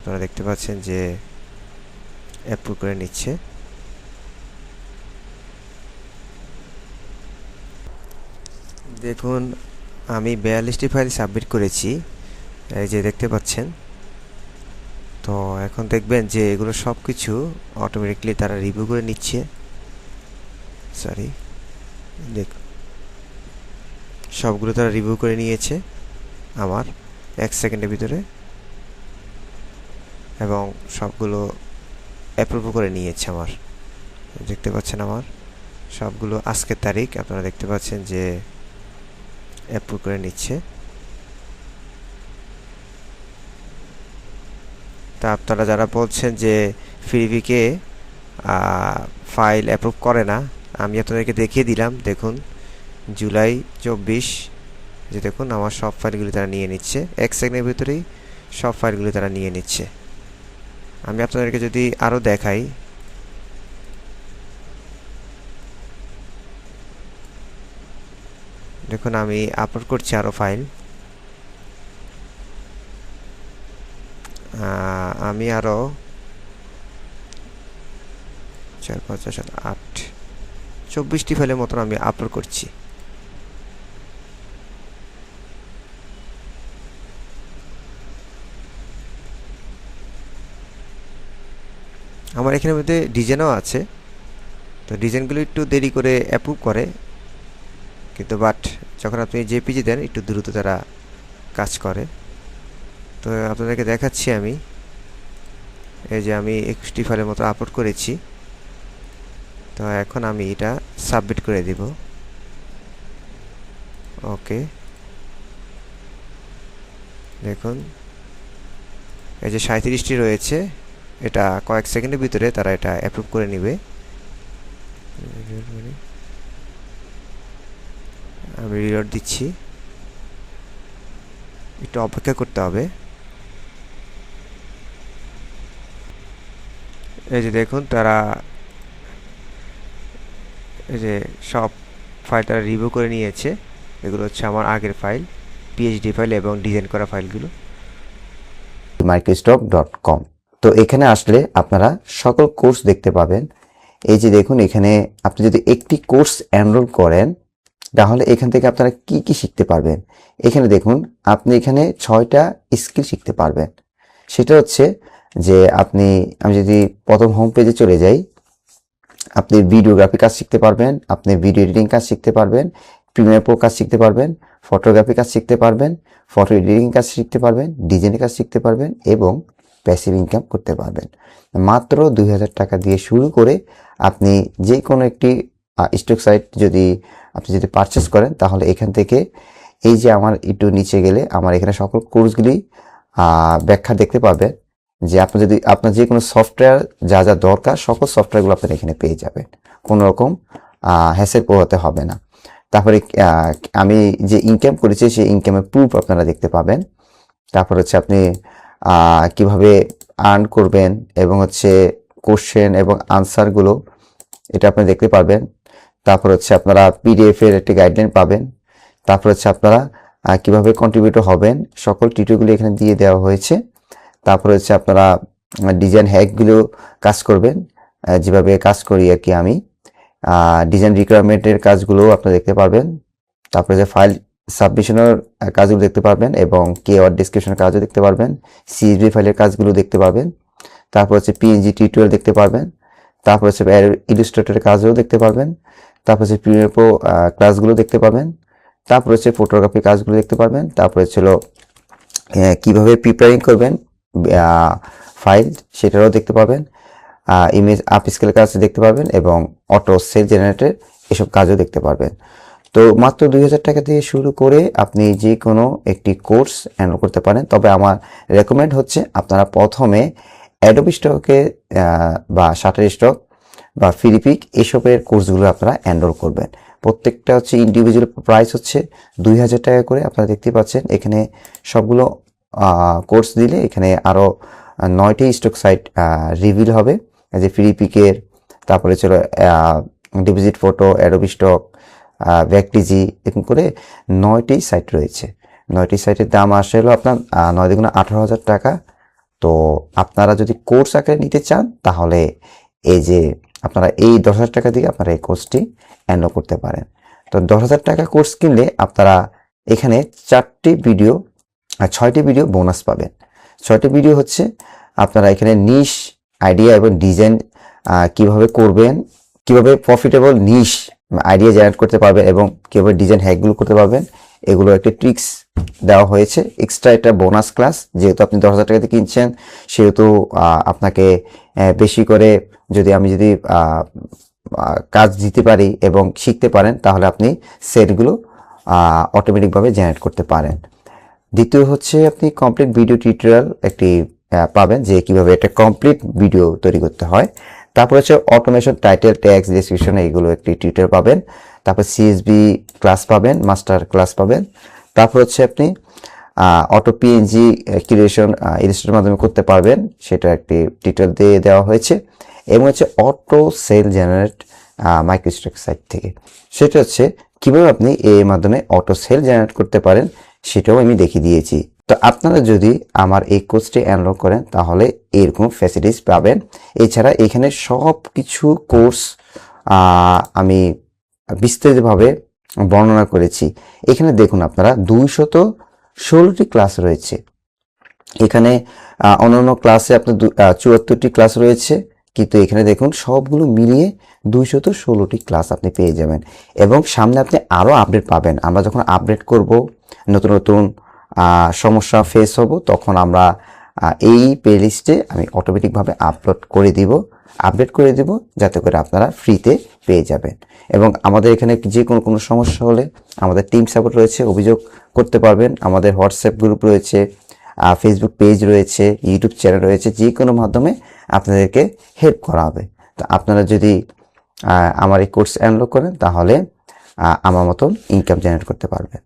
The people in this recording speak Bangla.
আপনারা দেখতে পাচ্ছেন যে অ্যাপ্রুভ করে নিচ্ছে। দেখুন আমি 42টি ফাইল সাবমিট করেছি, এই যে দেখতে পাচ্ছেন। তো এখন দেখবেন যে এগুলো সব কিছু অটোমেটিকলি তারা রিভিউ করে নিচ্ছে। দেখ সবগুলো তারা রিভিউ করে নিয়েছে আমার 1 সেকেন্ডের ভিতরে, এবং সবগুলো অ্যাপ্রুভ করে নিয়েছে আমার। দেখতে পাচ্ছেন আমার সবগুলো আজকের তারিখ, আপনারা দেখতে পাচ্ছেন যে অ্যাপ্রুভ করে নিচ্ছে। তা আপনারা যারা বলছেন যে ফিরিপিকে ফাইল অ্যাপ্রুভ করে না, আমি আপনাদেরকে দেখিয়ে দিলাম। দেখুন জুলাই 24, যে দেখুন আমার সব ফাইলগুলি তারা নিয়ে নিচ্ছে 1 সেকেন্ডের ভিতরেই, সব ফাইলগুলি তারা নিয়ে নিচ্ছে। আমি আপনাদেরকে যদি আরও দেখাই, দেখুন আমি আপলোড করছি আরও ফাইল। আমি আরও 4, 5, 6, 7, 8, 24টি ফাইলের মতন আমি আপলোড করছি। আমার এখানের মধ্যে ডিজাইনও আছে, তো ডিজাইনগুলো একটু দেরি করে অ্যাপ্রুভ করে, কিন্তু বাট যখন আপনি জেপিজি দেন একটু দ্রুত তারা কাজ করে। তো আপনাদেরকে দেখাচ্ছি আমি, এই যে আমি 21টি ফাইলের মতো আপলোড করেছি। তো এখন আমি এটা সাবমিট করে দিব। ওকে, দেখুন এই যে 37টি রয়েছে, এটা কয়েক সেকেন্ডের ভিতরে তারা এটা অ্যাপ্রুভ করে নেবে। আমি রিলোড দিচ্ছি, একটু অপেক্ষা করতে হবে। এই যে দেখুন তারা এই যে সব ফাইল তারা রিভিউ করে নিয়েছে। এগুলো হচ্ছে আমার আগের ফাইল, পিএইচডি ফাইল এবং ডিজাইন করা ফাইলগুলো। microstock.com। তো এখানে আসলে আপনারা সকল কোর্স দেখতে পাবেন। এই যে দেখুন এখানে আপনি যদি একটি কোর্স এনরোল করেন তাহলে এখান থেকে আপনারা কি কি শিখতে পারবেন। এখানে দেখুন আপনি এখানে 6টা স্কিল শিখতে পারবেন। সেটা হচ্ছে যে আমি যদি প্রথম হোম পেজে চলে যাই, আপনি ভিডিওগ্রাফি কাজ শিখতে পারবেন, আপনি ভিডিও এডিটিং কাজ শিখতে পারবেন, প্রিমিয়ার প্রো কাজ শিখতে পারবেন, ফটোগ্রাফি কাজ শিখতে পারবেন, ফটো এডিটিং কাজ শিখতে পারবেন, ডিজাইনের কাজ শিখতে পারবেন এবং প্যাসিভ ইনকাম করতে পারবেন। মাত্র 2000 টাকা দিয়ে শুরু করে আপনি যে কোনো একটি স্টক সাইট আপনি যদি পারচেস করেন তাহলে এখান থেকে এই যে আমার একটু নিচে গেলে আমার এখানে সকল কোর্সগুলি ব্যাখ্যা দেখতে পাবেন, যে আপনার যে কোনো সফটওয়্যার যা যা দরকার সকল সফটওয়্যারগুলো আপনারা এখানে পেয়ে যাবেন, কোনো রকম হ্যাসেল পোহাতে হবে না। তারপরে আমি যে ইনকাম করেছি সেই ইনকামের প্রুফ আপনারা দেখতে পাবেন। তারপর হচ্ছে আপনি কিভাবে আর্ন করবেন এবং হচ্ছে কোশ্চেন এবং আনসারগুলো এটা আপনি দেখতে পারবেন। তারপর হচ্ছে আপনারা পিডিএফ এর একটি গাইডলাইন পাবেন। তারপর হচ্ছে আপনারা কিভাবে কন্ট্রিবিউটর হবেন সকল টিউটোরিয়ালগুলো এখানে দিয়ে দেওয়া হয়েছে। তারপর হচ্ছে আপনারা ডিজাইন হ্যাকগুলো কাজ করবেন, যেভাবে কাজ করি আর কি আমি। ডিজাইন রিকোয়ারমেন্টের কাজগুলো আপনারা দেখতে পারবেন। তারপরে যে ফাইল সাবমিশনের কাজগুলো দেখতে পারবেন এবং কিওয়ার্ড ডেসক্রিপশনের কাজও দেখতে পারবেন, সিএসভি ফাইলের কাজগুলো দেখতে পারবেন। তারপর হচ্ছে পিএনজি টিউটোরিয়াল দেখতে পারবেন। তারপর হচ্ছে ইলাস্ট্রেটরের কাজও দেখতে পারবেন। তারপর হচ্ছে প্রিমিয়ার প্রো ক্লাসগুলো দেখতে পাবেন। তারপর হচ্ছে ফটোগ্রাফি কাজগুলো দেখতে পারবেন। তারপর হচ্ছে কিভাবে প্রিপেয়ারিং করবেন ফাইল সেটাও দেখতে পাবেন। ইমেজ আপস্কেল কাজ দেখতে পারবেন এবং অটো সেল জেনারেটর এসব কাজও দেখতে পারবেন। তো মাত্র 2000 টাকা দিয়ে শুরু করে আপনি যে কোনো একটি কোর্স এনরোল করতে পারেন। তবে আমার রেকমেন্ড হচ্ছে আপনারা প্রথমে অ্যাডোবি স্টকে বা শাটারস্টক বা ফিরিপিক এসবের কোর্সগুলো আপনারা এনরোল করবেন। প্রত্যেকটা হচ্ছে ইন্ডিভিজুয়াল প্রাইস হচ্ছে 2000 টাকা করে। আপনারা দেখতে পাচ্ছেন এখানে সবগুলো কোর্স দিলে এখানে আরও 9টি স্টক সাইট রিভিল হবে, যে ফিরিপিকের, তারপরে ছিল ডিপোজিট ফটো, অ্যাডোবি স্টক, ব্যাকটিজি, এরকম করে 9টি সাইট রয়েছে। 9টি সাইটের দাম আসে হলো আপনার 9 × 18,000 টাকা তো আপনারা যদি কোর্স আকারে নিতে চান তাহলে এই যে আপনারা এই 10,000 টাকা দিয়ে আপনারা এই কোর্সটি এনরোল করতে পারেন। তো 10,000 টাকা কোর্স কিনলে আপনারা এখানে 4টি ভিডিও আর 6টি ভিডিও বোনাস পাবেন। 6টি ভিডিও হচ্ছে আপনারা এখানে নিশ আইডিয়া এবং ডিজাইন কিভাবে করবেন, কিভাবে প্রফিটেবল নিশ আইডিয়া জেনারেট করতে পারবেন এবং কিভাবে ডিজাইন হ্যাকগুলো করতে পারবেন, এগুলো একটা ট্রিক্স দেওয়া হয়েছে। এক্সট্রা একটা বোনাস ক্লাস, যেহেতু আপনি 10,000 টাকাতে কিনছেন সেহেতু আপনাকে বেশি করে আমি যদি কাজ দিতে পারি এবং শিখতে পারেন তাহলে আপনি সেটগুলো অটোমেটিকভাবে জেনারেট করতে পারেন। দ্বিতীয় হচ্ছে আপনি কমপ্লিট ভিডিও টিউটোরিয়াল একটি পাবেন, যে কিভাবে একটা কমপ্লিট ভিডিও তৈরি করতে হয়। তারপর হচ্ছে অটোমেশন, টাইটেল, ট্যাক্স, ডেসক্রিপশন, এইগুলো একটি টিউটোরিয়াল পাবেন। তারপর সিএসবি ক্লাস পাবেন, মাস্টার ক্লাস পাবেন। তারপর হচ্ছে আপনি অটো পিএনজি ক্রিয়েশন ইলাস্ট্রেটরের মাধ্যমে করতে পারবেন, সেটা একটি টিউটোরিয়াল দিয়ে দেওয়া হয়েছে। এবং হচ্ছে অটো সেল জেনারেট মাইক্রোস্ট্রাক সাইট থেকে, সেটা হচ্ছে কিভাবে আপনি এর মাধ্যমে অটো সেল জেনারেট করতে পারেন, সেটাও আমি দেখিয়ে দিয়েছি। তো আপনারা যদি আমার এই কোর্সটি এনরোল করেন তাহলে এরকম ফ্যাসিলিটিস পাবেন। এছাড়া এখানে সব কিছু কোর্স আমি বিস্তারিতভাবে বর্ণনা করেছি। এখানে দেখুন আপনারা 216টি ক্লাস রয়েছে। এখানে অন্যান্য ক্লাসে আপনার 74টি ক্লাস রয়েছে, কিন্তু এখানে দেখুন সবগুলো মিলিয়ে 216টি ক্লাস আপনি পেয়ে যাবেন। এবং সামনে আপনি আরও আপডেট পাবেন। আমরা যখন আপডেট করব, নতুন নতুন সমস্যা ফেস হব, তখন আমরা এই প্লেলিস্টে আমি অটোমেটিকভাবে আপডেট করে দিব যাতে করে আপনারা ফ্রিতে পেয়ে যাবেন। এবং আমাদের এখানে যে কোনো সমস্যা হলে আমাদের টিম সাপোর্ট রয়েছে, অভিযোগ করতে পারবেন। আমাদের হোয়াটসঅ্যাপ গ্রুপ রয়েছে, ফেসবুক পেজ রয়েছে, ইউটিউব চ্যানেল রয়েছে, যে কোনো মাধ্যমে আপনাদেরকে হেল্প করা হবে। তো আপনারা যদি আমার এই কোর্স এনরোল করেন তাহলে আমার মতন ইনকাম জেনারেট করতে পারবেন।